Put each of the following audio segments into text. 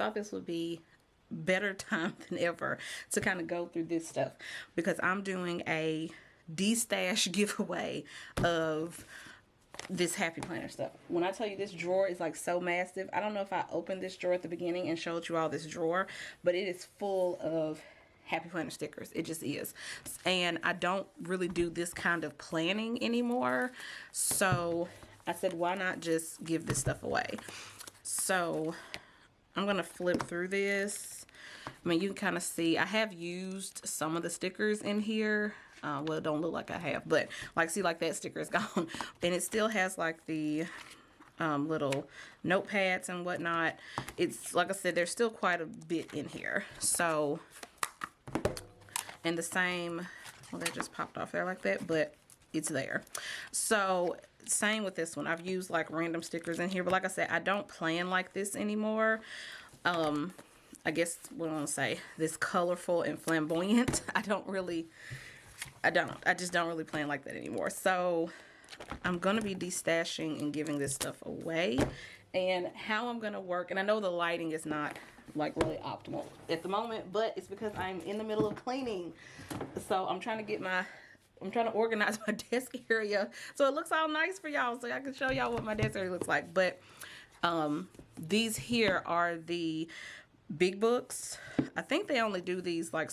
thought this would be better time than ever to kind of go through this stuff, because I'm doing a Destash giveaway of this Happy Planner stuff. When I tell you this drawer is like so massive, I don't know if I opened this drawer at the beginning and showed you all this drawer, but it is full of Happy Planner stickers. It just is. And I don't really do this kind of planning anymore, so I said, why not just give this stuff away? So I'm gonna flip through this. I mean, you can kind of see I have used some of the stickers in here. Well, it don't look like I have, but like, see, like that sticker is gone, and it still has like the little notepads and whatnot. It's like I said, there's still quite a bit in here. So, and the same, well, that just popped off there like that, but it's there. So same with this one. I've used like random stickers in here, but like I said, I don't plan like this anymore. I guess what I want to say, this colorful and flamboyant, I just don't really plan like that anymore. So I'm going to be destashing and giving this stuff away. And how I'm going to work, and I know the lighting is not like really optimal at the moment, but it's because I'm in the middle of cleaning. So I'm trying to organize my desk area so it looks all nice for y'all, so I can show y'all what my desk area looks like. But these here are the big books. I think they only do these like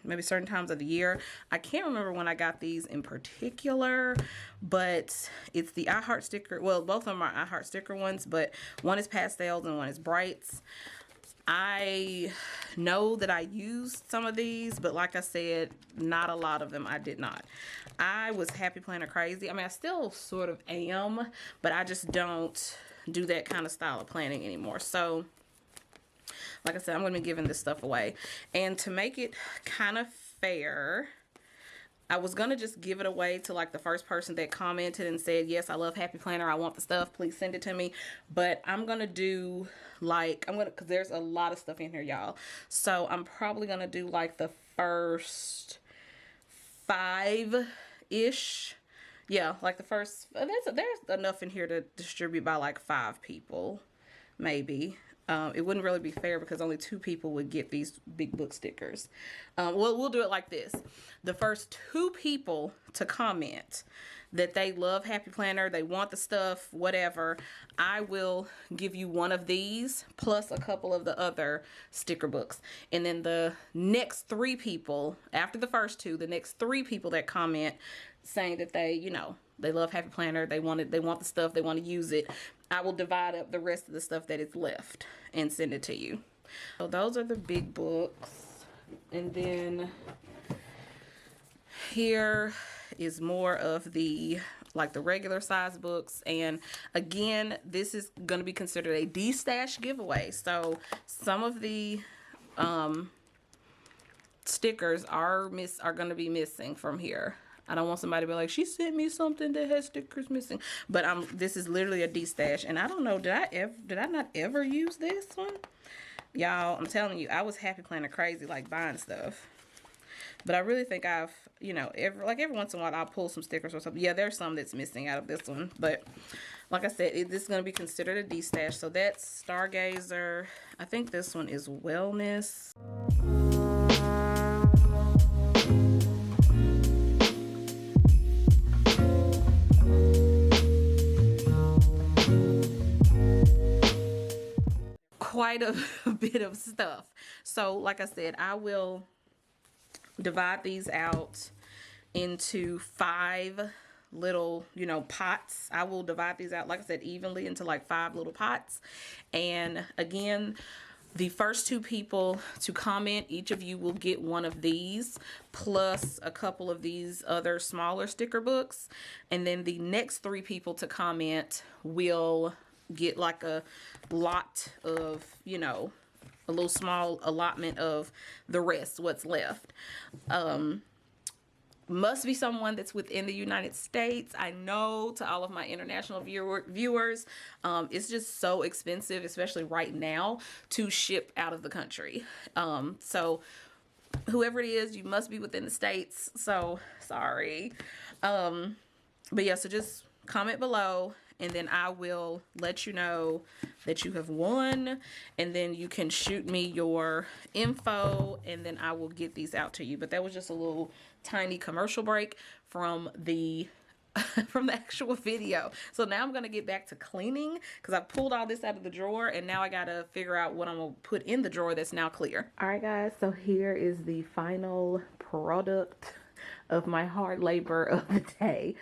maybe certain times of the year. I can't remember when I got these in particular, but it's the I Heart sticker. Well, both of them are I Heart sticker ones, but one is pastels and one is brights. I know that I used some of these, but like I said, not a lot of them I did not. I was Happy Planner crazy. I mean, I still sort of am, but I just don't do that kind of style of planning anymore. So like I said, I'm going to be giving this stuff away. And to make it kind of fair, I was going to just give it away to like the first person that commented and said, yes, I love Happy Planner, I want the stuff, please send it to me. But I'm going to do like, because there's a lot of stuff in here, y'all. So I'm probably going to do like the first 5-ish. Yeah, like the first, there's enough in here to distribute by like 5 people, maybe. It wouldn't really be fair because only 2 people would get these big book stickers. Well, we'll do it like this. The first 2 people to comment that they love Happy Planner, they want the stuff, whatever, I will give you one of these plus a couple of the other sticker books. And then the next 3 people, after the first 2, the next 3 people that comment saying that they, you know, they love Happy Planner, they want the stuff, they want to use it, I will divide up the rest of the stuff that is left and send it to you. So those are the big books. And then here is more of the like the regular size books. And again, this is going to be considered a Destash giveaway. So some of the stickers are going to be missing from here. I don't want somebody to be like, she sent me something that has stickers missing. But this is literally a Destash. And I don't know, did I not ever use this one? Y'all, I'm telling you, I was Happy Planner crazy, like buying stuff. But I really think I've, you know, every once in a while I'll pull some stickers or something. Yeah, there's some that's missing out of this one. But like I said, this is going to be considered a Destash. So that's Stargazer. I think this one is Wellness. Quite a bit of stuff. So like I said, I will divide these out into 5 little, you know, pots. I will divide these out, like I said, evenly into like 5 little pots. And again, the first 2 people to comment, each of you will get one of these plus a couple of these other smaller sticker books. And then the next 3 people to comment will get like a lot of, you know, a little small allotment of the rest, what's left. Must be someone that's within the United States. I know, to all of my international viewers, it's just so expensive, especially right now, to ship out of the country. So whoever it is, you must be within the States. So sorry. But yeah, so just comment below and then I will let you know that you have won, and then you can shoot me your info, and then I will get these out to you. But that was just a little tiny commercial break from the from the actual video. So now I'm gonna get back to cleaning because I pulled all this out of the drawer, and now I gotta figure out what I'm gonna put in the drawer that's now clear. All right, guys, so here is the final product of my hard labor of the day,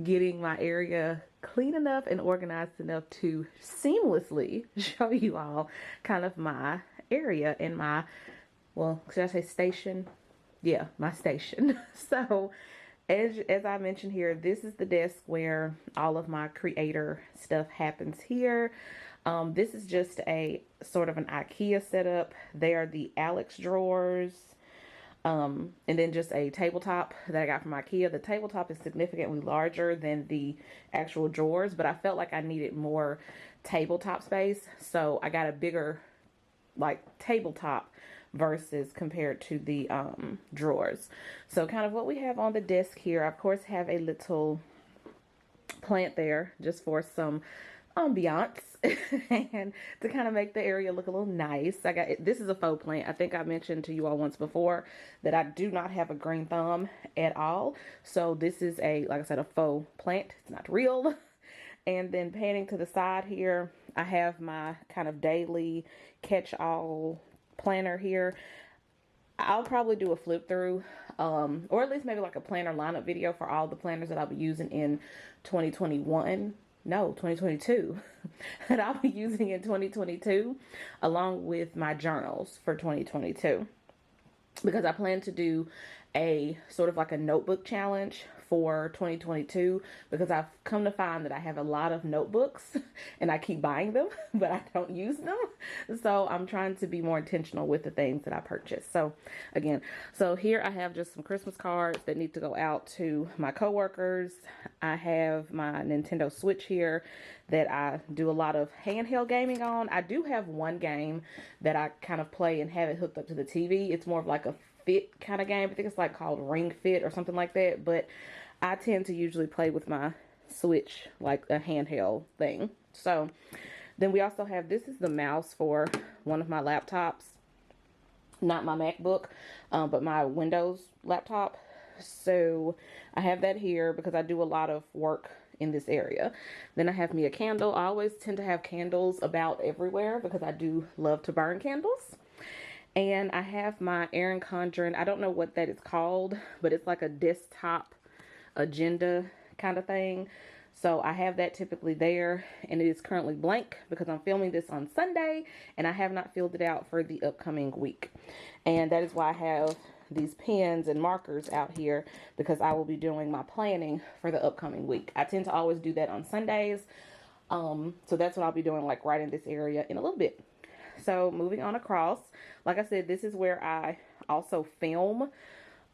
getting my area clean enough and organized enough to seamlessly show you all kind of my area and my, well, should I say station? Yeah, my station. So as I mentioned here, this is the desk where all of my creator stuff happens here. This is just a sort of an IKEA setup. They are the Alex drawers. And then just a tabletop that I got from IKEA. The tabletop is significantly larger than the actual drawers, but I felt like I needed more tabletop space. So I got a bigger like tabletop versus compared to the drawers. So kind of what we have on the desk here, I of course have a little plant there just for some ambiance and to kind of make the area look a little nice. I got this is a faux plant. I think I mentioned to you all once before that I do not have a green thumb at all. So this is a, like I said, a faux plant. It's not real. And then panning to the side here, I have my kind of daily catch-all planner here. I'll probably do a flip through or at least maybe like a planner lineup video for all the planners that I'll be using in 2022 that I'll be using in 2022, along with my journals for 2022, because I plan to do a sort of like a notebook challenge for 2022, because I've come to find that I have a lot of notebooks and I keep buying them, but I don't use them. So I'm trying to be more intentional with the things that I purchase. So again, so here I have just some Christmas cards that need to go out to my coworkers. I have my Nintendo Switch here that I do a lot of handheld gaming on. I do have one game that I kind of play and have it hooked up to the TV. It's more of like a fit kind of game. I think it's like called Ring Fit or something like that, but I tend to usually play with my Switch like a handheld thing. So then we also have, this is the mouse for one of my laptops, not my MacBook, but my Windows laptop. So I have that here because I do a lot of work in this area. Then I have me a candle. I always tend to have candles about everywhere because I do love to burn candles. And I have my Erin Condren, I don't know what that is called, but it's like a desktop agenda kind of thing. So I have that typically there, and it is currently blank because I'm filming this on Sunday and I have not filled it out for the upcoming week. And that is why I have these pens and markers out here, because I will be doing my planning for the upcoming week. I tend to always do that on Sundays. So that's what I'll be doing, like right in this area in a little bit. So moving on across, like I said, this is where I also film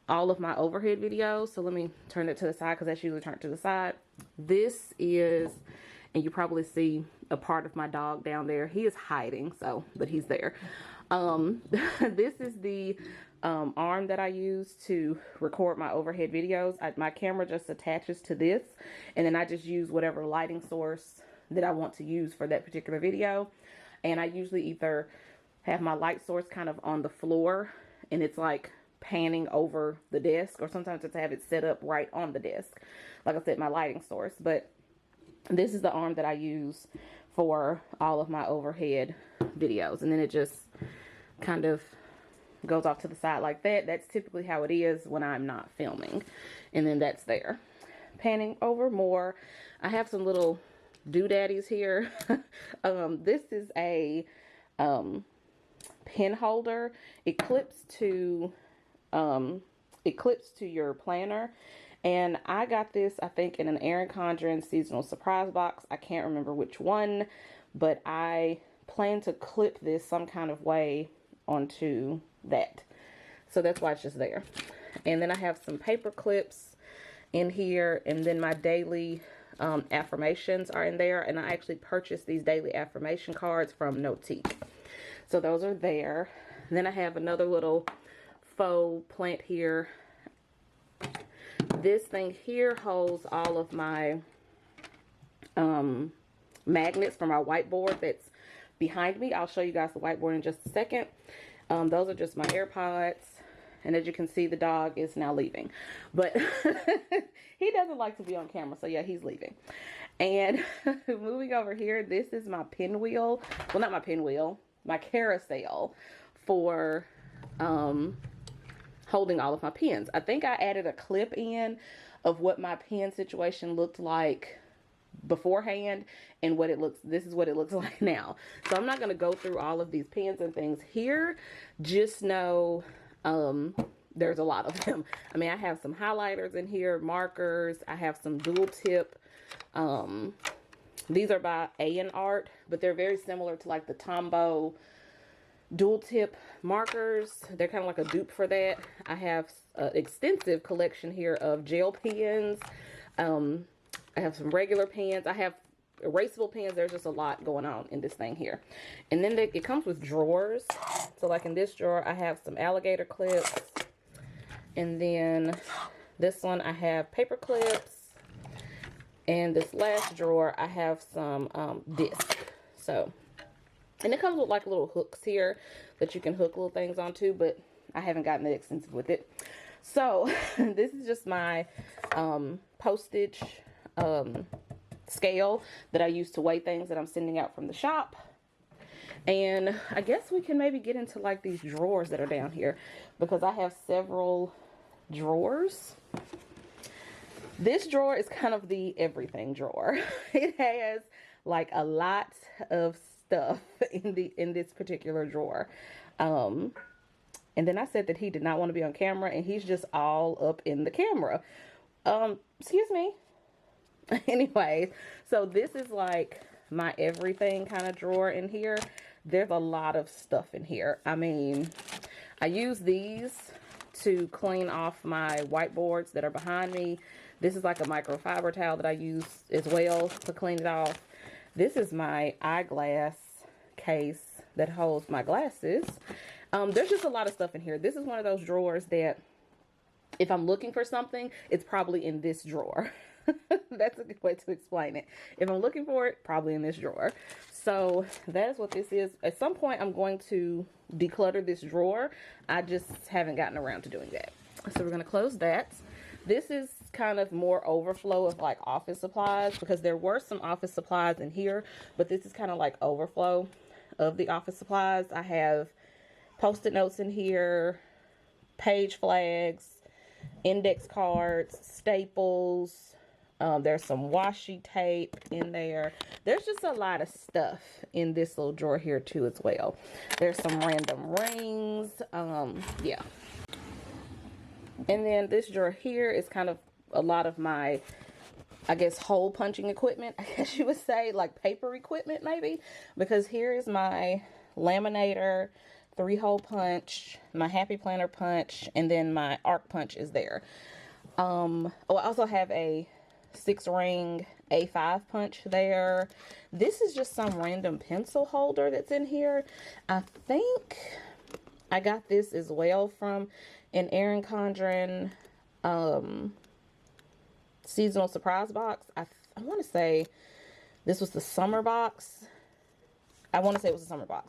all of my overhead videos. So let me turn it to the side because that's usually turned to the side. This is, and you probably see a part of my dog down there. He is hiding, so, but he's there. This is the arm that I use to record my overhead videos. My camera just attaches to this, and then I just use whatever lighting source that I want to use for that particular video. And I usually either have my light source kind of on the floor and it's like panning over the desk, or sometimes I have it set up right on the desk, like I said, my lighting source. But this is the arm that I use for all of my overhead videos, and then it just kind of goes off to the side like that. That's typically how it is when I'm not filming, and then that's there. Panning over more, I have some little doodaddies here. This is a pen holder. It clips to your planner, and I got this, I think, in an Erin Condren seasonal surprise box. I can't remember which one, but I plan to clip this some kind of way onto that, so that's why it's just there. And then I have some paper clips in here, and then my daily affirmations are in there, and I actually purchased these daily affirmation cards from Notique, so those are there. And then I have another little faux plant here. This thing here holds all of my magnets from our whiteboard that's behind me. I'll show you guys the whiteboard in just a second. Those are just my AirPods. And as you can see, the dog is now leaving. But he doesn't like to be on camera. So yeah, he's leaving. And moving over here, this is my pinwheel. Well, not my pinwheel. My carousel for holding all of my pens. I think I added a clip in of what my pen situation looked like beforehand and what it looks, this is what it looks like now. So I'm not going to go through all of these pens and things here. Just know there's a lot of them. I mean, I have some highlighters in here, markers. I have some dual tip. These are by A&Art, but they're very similar to like the Tombow dual tip markers. They're kind of like a dupe for that. I have an extensive collection here of gel pens. I have some regular pens. I have erasable pens. There's just a lot going on in this thing here. And then it comes with drawers. So like in this drawer, I have some alligator clips. And then this one, I have paper clips. And this last drawer, I have some discs. So, and it comes with like little hooks here that you can hook little things onto, but I haven't gotten that extensive with it. So this is just my postage scale that I use to weigh things that I'm sending out from the shop. And I guess we can maybe get into like these drawers that are down here, because I have several drawers. This drawer is kind of the everything drawer. It has like a lot of stuff in this particular drawer. And then I said that he did not want to be on camera, and he's just all up in the camera. Excuse me. Anyways, so this is like my everything kind of drawer in here. There's a lot of stuff in here. I mean, I use these to clean off my whiteboards that are behind me. This is like a microfiber towel that I use as well to clean it off. This is my eyeglass case that holds my glasses. There's just a lot of stuff in here. This is one of those drawers that if I'm looking for something, it's probably in this drawer. That's a good way to explain it. If I'm looking for it, probably in this drawer. So that is what this is. At some point, I'm going to declutter this drawer. I just haven't gotten around to doing that. So we're going to close that. This is kind of more overflow of like office supplies, because there were some office supplies in here, but this is kind of like overflow of the office supplies. I have Post-it notes in here, page flags, index cards, staples. There's some washi tape in there. There's just a lot of stuff in this little drawer here too as well. There's some random rings. Yeah. And then this drawer here is kind of a lot of my, I guess, hole punching equipment, I guess you would say, like paper equipment maybe, because here is my laminator, 3-hole punch, my Happy Planner punch, and then my arc punch is there. Oh, I also have a 6-ring A5 punch there. This is just some random pencil holder that's in here. I think I got this as well from an Erin Condren seasonal surprise box. I want to say this was the summer box. I want to say it was a summer box.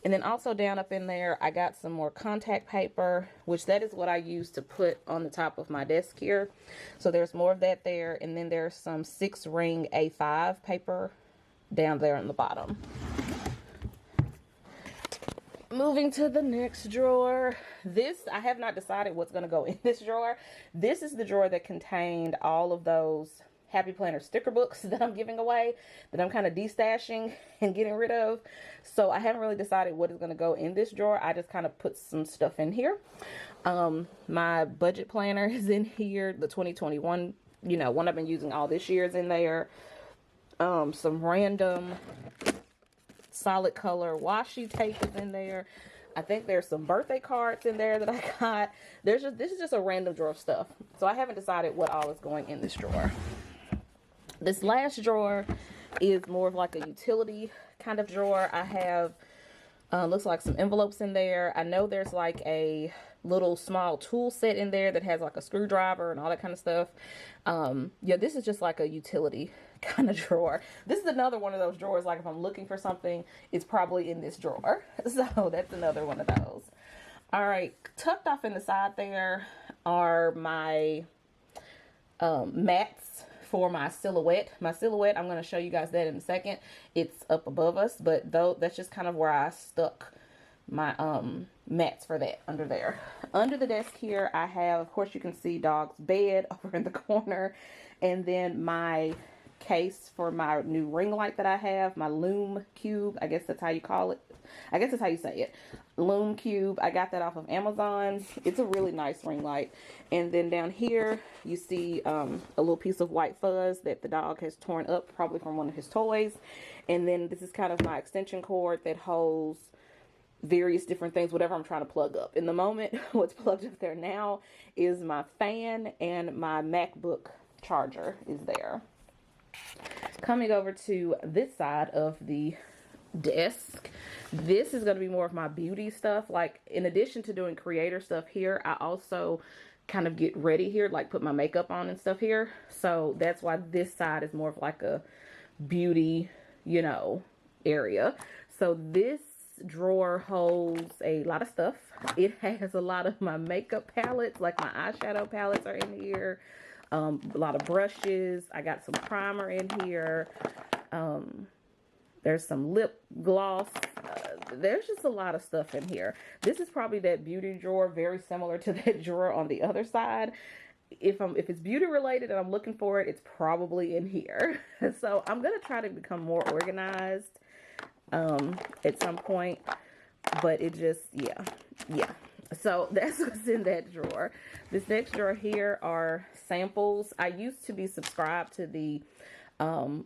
And then also down up in there, I got some more contact paper, which that is what I use to put on the top of my desk here. So there's more of that there. And then there's some 6-ring A5 paper down there on the bottom. Moving to the next drawer. This, I have not decided what's going to go in this drawer. This is the drawer that contained all of those Happy Planner sticker books that I'm giving away, that I'm kind of destashing and getting rid of. So I haven't really decided what is going to go in this drawer. I just kind of put some stuff in here. My budget planner is in here. The 2021, you know, one I've been using all this year is in there. Some random solid color washi tape is in there. I think there's some birthday cards in there that I got. This is just a random drawer of stuff. So I haven't decided what all is going in this drawer. This last drawer is more of like a utility kind of drawer. I have, looks like some envelopes in there. I know there's like a little small tool set in there that has like a screwdriver and all that kind of stuff. Yeah, this is just like a utility kind of drawer. This is another one of those drawers, like if I'm looking for something, it's probably in this drawer. So that's another one of those. All right, tucked off in the side there are my mats for my silhouette. My silhouette, I'm going to show you guys that in a second. It's up above us, but though that's just kind of where I stuck my mats for that, under there. Under the desk here, I have, of course you can see Dog's bed over in the corner, and then my case for my new ring light that I have, my Lume Cube, I guess that's how you call it. I guess that's how you say it. Lume Cube. I got that off of Amazon. It's a really nice ring light. And then down here, you see a little piece of white fuzz that the dog has torn up, probably from one of his toys. And then this is kind of my extension cord that holds various different things, whatever I'm trying to plug up. In the moment, what's plugged up there now is my fan, and my MacBook charger is there. Coming over to this side of the desk, this is going to be more of my beauty stuff. Like, in addition to doing creator stuff here, I also kind of get ready here, like put my makeup on and stuff here. So that's why this side is more of like a beauty, you know, area. So this drawer holds a lot of stuff. It has a lot of my makeup palettes, like my eyeshadow palettes are in here. A lot of brushes. I got some primer in here. There's some lip gloss. There's just a lot of stuff in here. This is probably that beauty drawer, very similar to that drawer on the other side. If it's beauty related and I'm looking for it, it's probably in here. So I'm gonna try to become more organized at some point, but it just, yeah. So that's what's in that drawer. This next drawer here are samples. I used to be subscribed to the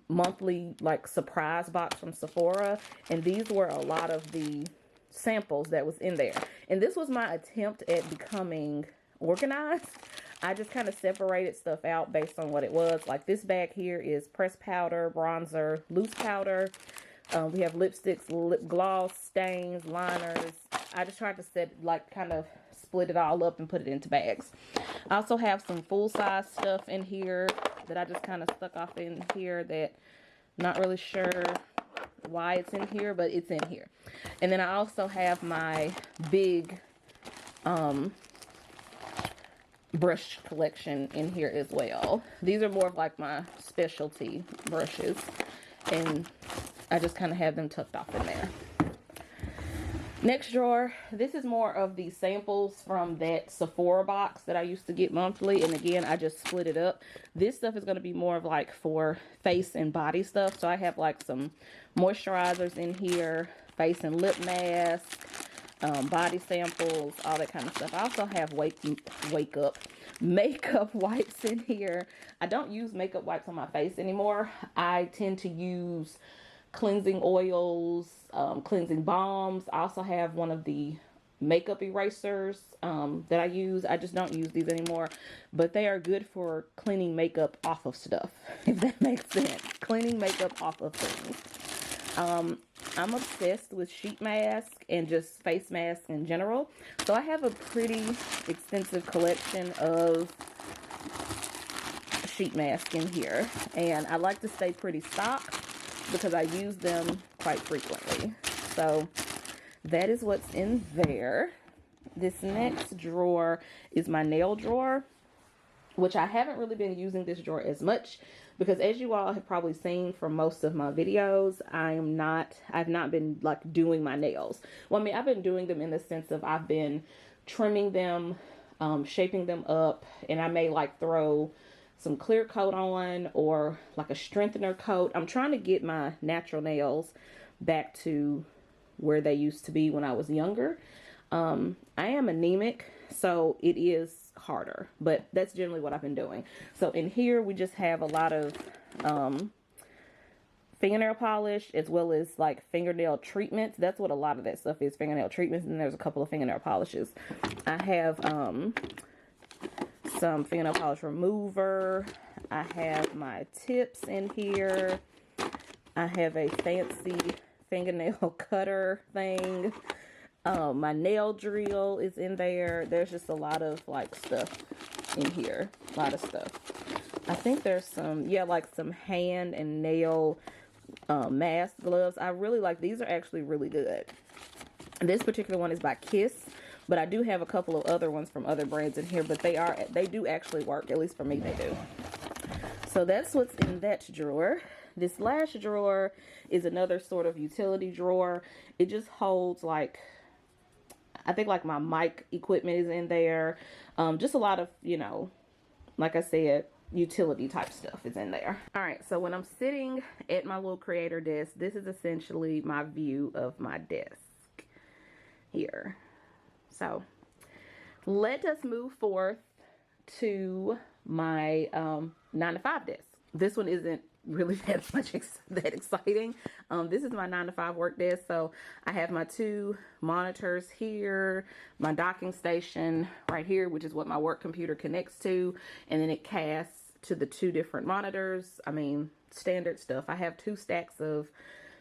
monthly like surprise box from Sephora, and these were a lot of the samples that was in there. And this was my attempt at becoming organized. I just kind of separated stuff out based on what it was. Like this bag here is pressed powder, bronzer, loose powder. We have lipsticks, lip gloss, stains, liners. I just tried to kind of split it all up and put it into bags. I also have some full-size stuff in here that I just kind of stuck off in here that I'm not really sure why it's in here, but it's in here. And then I also have my big brush collection in here as well. These are more of like my specialty brushes, and I just kind of have them tucked off in there. Next drawer, this is more of the samples from that Sephora box that I used to get monthly. And again, I just split it up. This stuff is going to be more of like for face and body stuff. So I have like some moisturizers in here, face and lip mask, body samples, all that kind of stuff. I also have makeup wipes in here. I don't use makeup wipes on my face anymore. I tend to use cleansing oils, cleansing balms. I also have one of the makeup erasers that I use. I just don't use these anymore, but they are good for cleaning makeup off of stuff, if that makes sense. Cleaning makeup off of things. I'm obsessed with sheet mask and just face masks in general. So I have a pretty extensive collection of sheet masks in here, and I like to stay pretty stocked because I use them quite frequently. So that is what's in there. This next drawer is my nail drawer, which I haven't really been using this drawer as much because, as you all have probably seen from most of my videos, I've not been like doing my nails. Well, I mean, I've been doing them in the sense of I've been trimming them, shaping them up, and I may like throw some clear coat on or like a strengthener coat. I'm trying to get my natural nails back to where they used to be when I was younger. I am anemic, so it is harder, but that's generally what I've been doing. So in here we just have a lot of fingernail polish as well as like fingernail treatments. That's what a lot of that stuff is, fingernail treatments, and there's a couple of fingernail polishes. I have some fingernail polish remover. I have my tips in here. I have a fancy fingernail cutter thing. My nail drill is in there. There's just a lot of like stuff in here. A lot of stuff. I think there's some, yeah, like some hand and nail mask gloves. I really like these. Are actually really good. This particular one is by Kiss, but I do have a couple of other ones from other brands in here, but they do actually work. At least for me, they do. So that's what's in that drawer. This last drawer is another sort of utility drawer. It just holds like, I think like my mic equipment is in there. Just a lot of, you know, like I said, utility type stuff is in there. All right, so when I'm sitting at my little creator desk, this is essentially my view of my desk here. So let us move forth to my 9-to-5 desk. This one isn't really that exciting. This is my 9-to-5 work desk. So I have my 2 monitors here, my docking station right here, which is what my work computer connects to, and then it casts to the 2 different monitors. I mean, standard stuff. I have 2 stacks of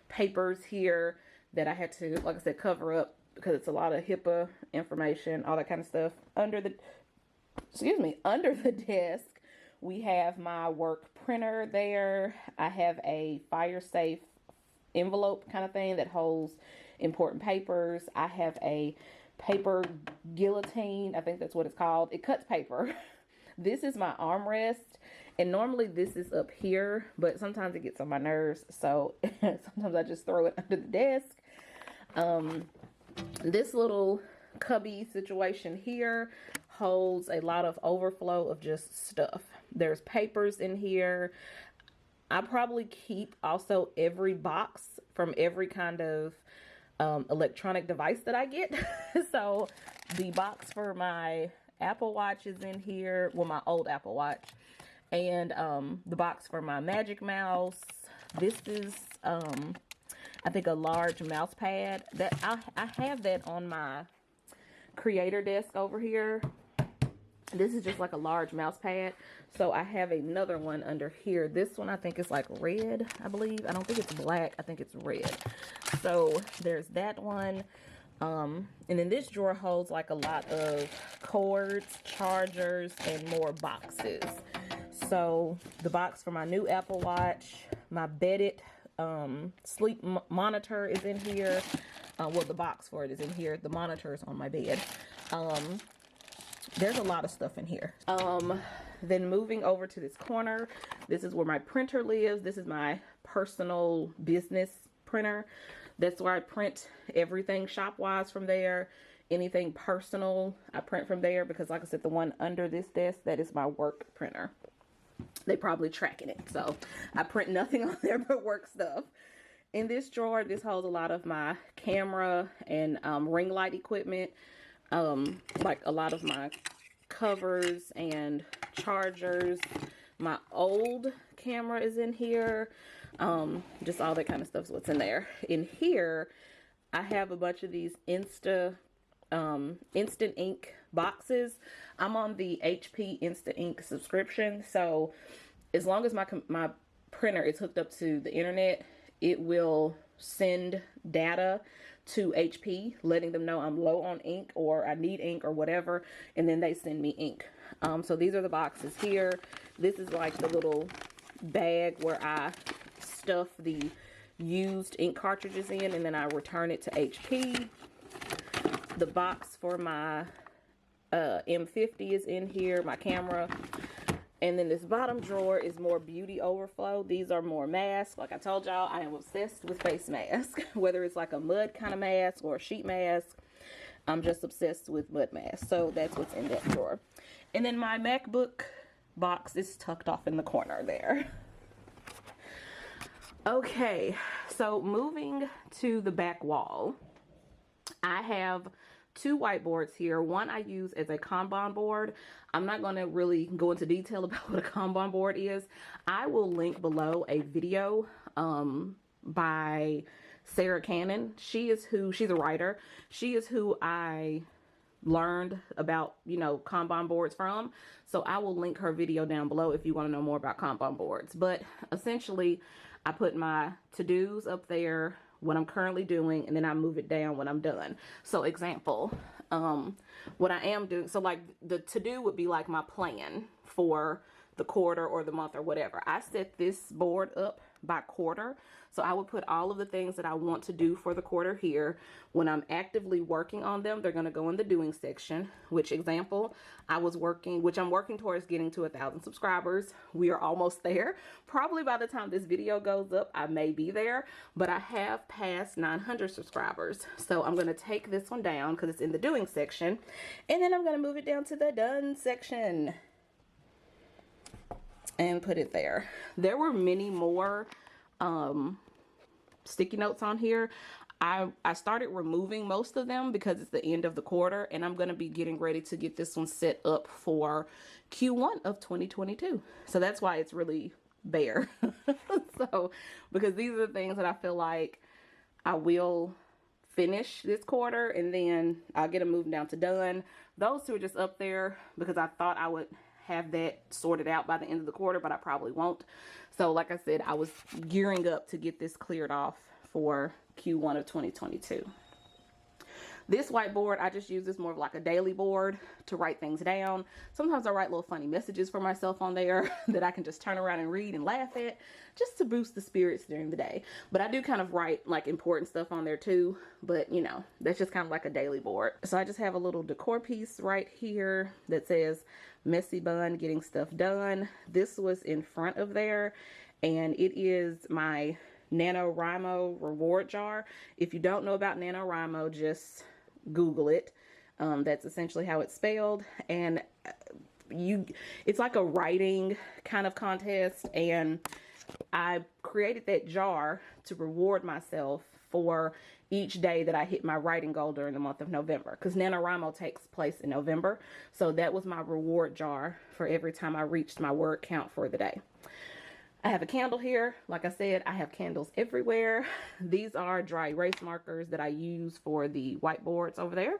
papers here that I had to, like I said, cover up because it's a lot of HIPAA information, all that kind of stuff. Under the desk, we have my work printer there. I have a fire safe envelope kind of thing that holds important papers. I have a paper guillotine. I think that's what it's called. It cuts paper. This is my armrest. And normally this is up here, but sometimes it gets on my nerves. So sometimes I just throw it under the desk. This little cubby situation here holds a lot of overflow of just stuff. There's papers in here. I probably keep also every box from every kind of electronic device that I get. So the box for my Apple Watch is in here. Well, my old Apple Watch. And the box for my Magic Mouse. This is I think a large mouse pad. That I have that on my creator desk over here. This is just like a large mouse pad. So I have another one under here. This one I think is like red, I believe. I don't think it's black. I think it's red. So there's that one. And then this drawer holds like a lot of cords, chargers, and more boxes. So the box for my new Apple Watch, my bedded sleep monitor is in here. Well, the box for it is in here. The monitor is on my bed. There's a lot of stuff in here. Then moving over to this corner, this is where my printer lives. This is my personal business printer. That's where I print everything shop-wise from there. Anything personal, I print from there because, like I said, the one under this desk, that is my work printer. They probably tracking it. So I print nothing on there but work stuff. In this drawer, this holds a lot of my camera and ring light equipment. Like a lot of my covers and chargers. My old camera is in here. Just all that kind of stuff is what's in there. In here, I have a bunch of these instant ink boxes. I'm on the HP Instant Ink subscription, so as long as my printer is hooked up to the internet, it will send data to HP letting them know I'm low on ink or I need ink or whatever, and then they send me ink. So these are the boxes here. This is like the little bag where I stuff the used ink cartridges in, and then I return it to HP. The box for my M50 is in here, my camera. And then this bottom drawer is more beauty overflow. These are more masks. Like I told y'all, I am obsessed with face masks. Whether it's like a mud kind of mask or a sheet mask, I'm just obsessed with mud masks. So that's what's in that drawer. And then my MacBook box is tucked off in the corner there. Okay, so moving to the back wall, I have 2 whiteboards here. One I use as a Kanban board. I'm not going to really go into detail about what a Kanban board is. I will link below a video by Sarah Cannon. She's a writer. She is who I learned about, you know, Kanban boards from. So I will link her video down below if you want to know more about Kanban boards. But essentially, I put my to-dos up there, what I'm currently doing, and then I move it down when I'm done. So example, what I am doing, so like the to-do would be like my plan for the quarter or the month or whatever. I set this board up by quarter. So I would put all of the things that I want to do for the quarter here. When I'm actively working on them, they're going to go in the doing section, which example, I'm working towards getting to 1,000 subscribers. We are almost there. Probably by the time this video goes up, I may be there, but I have passed 900 subscribers. So I'm going to take this one down because it's in the doing section, and then I'm going to move it down to the done section and put it there. There were many more sticky notes on here. I started removing most of them because it's the end of the quarter, and I'm going to be getting ready to get this one set up for Q1 of 2022. So that's why it's really bare. So, because these are the things that I feel like I will finish this quarter, and then I'll get them moved down to done. Those two are just up there because I thought I would have that sorted out by the end of the quarter, but I probably won't. So like I said, I was gearing up to get this cleared off for Q1 of 2022. This whiteboard, I just use this more of like a daily board to write things down. Sometimes I write little funny messages for myself on there that I can just turn around and read and laugh at, just to boost the spirits during the day. But I do kind of write like important stuff on there too, but you know, that's just kind of like a daily board. So I just have a little decor piece right here that says messy bun, getting stuff done. This was in front of there, and it is my Nanowrimo Reward Jar. If you don't know about Nanowrimo, just Google it. That's essentially how it's spelled. And it's like a writing kind of contest, and I created that jar to reward myself for each day that I hit my writing goal during the month of November, because NaNoWriMo takes place in November. So that was my reward jar for every time I reached my word count for the day. I have a candle here. Like I said, I have candles everywhere. These are dry erase markers that I use for the whiteboards over there.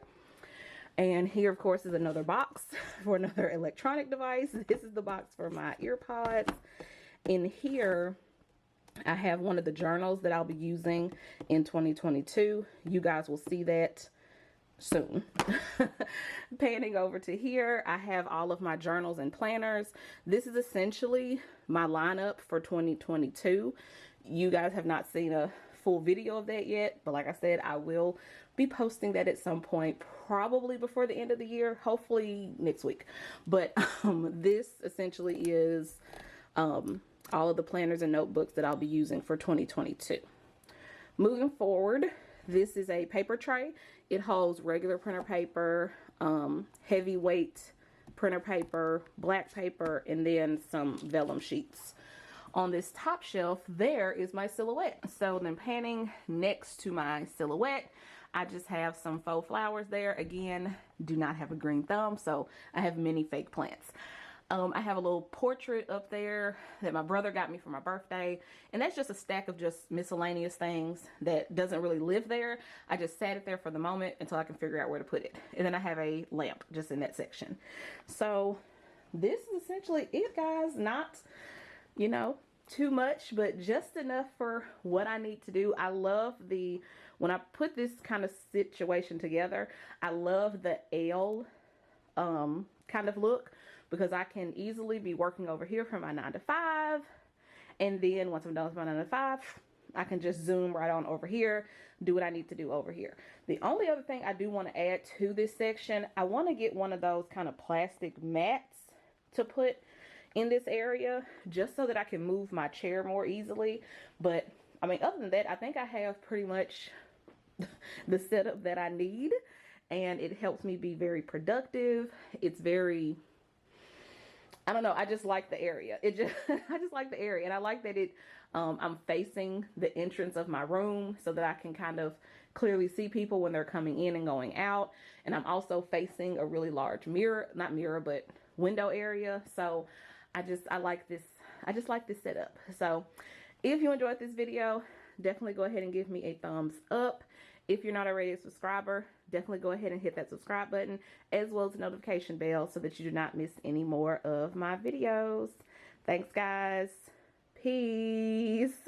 And here, of course, is another box for another electronic device. This is the box for my ear pods. In here, I have one of the journals that I'll be using in 2022. You guys will see that soon. Panning over to here, I have all of my journals and planners. This is essentially my lineup for 2022. You guys have not seen a full video of that yet, but like I said, I will be posting that at some point, probably before the end of the year, hopefully next week. But this essentially is all of the planners and notebooks that I'll be using for 2022. Moving forward, this is a paper tray. It holds regular printer paper, heavyweight printer paper, black paper, and then some vellum sheets. On this top shelf, there is my silhouette. So then panning next to my silhouette, I just have some faux flowers there. Again, do not have a green thumb, so I have many fake plants. I have a little portrait up there that my brother got me for my birthday, and that's just a stack of just miscellaneous things that doesn't really live there. I just sat it there for the moment until I can figure out where to put it. And then I have a lamp just in that section. So this is essentially it, guys. Not, you know, too much, but just enough for what I need to do. I love when I put this kind of situation together, I love the L kind of look, because I can easily be working over here for my 9 to 5, and then once I'm done with my 9 to 5, I can just zoom right on over here, do what I need to do over here. The only other thing I do want to add to this section, I want to get one of those kind of plastic mats to put in this area, just so that I can move my chair more easily. But I mean, other than that, I think I have pretty much the setup that I need, and it helps me be very productive. It's very, I don't know, I just like the area. I just like the area, and I like that I'm facing the entrance of my room so that I can kind of clearly see people when they're coming in and going out. And I'm also facing a really large mirror, not mirror, but window area. So I like this. I just like this setup. So if you enjoyed this video, definitely go ahead and give me a thumbs up. If you're not already a subscriber, definitely go ahead and hit that subscribe button, as well as the notification bell, so that you do not miss any more of my videos. Thanks, guys. Peace.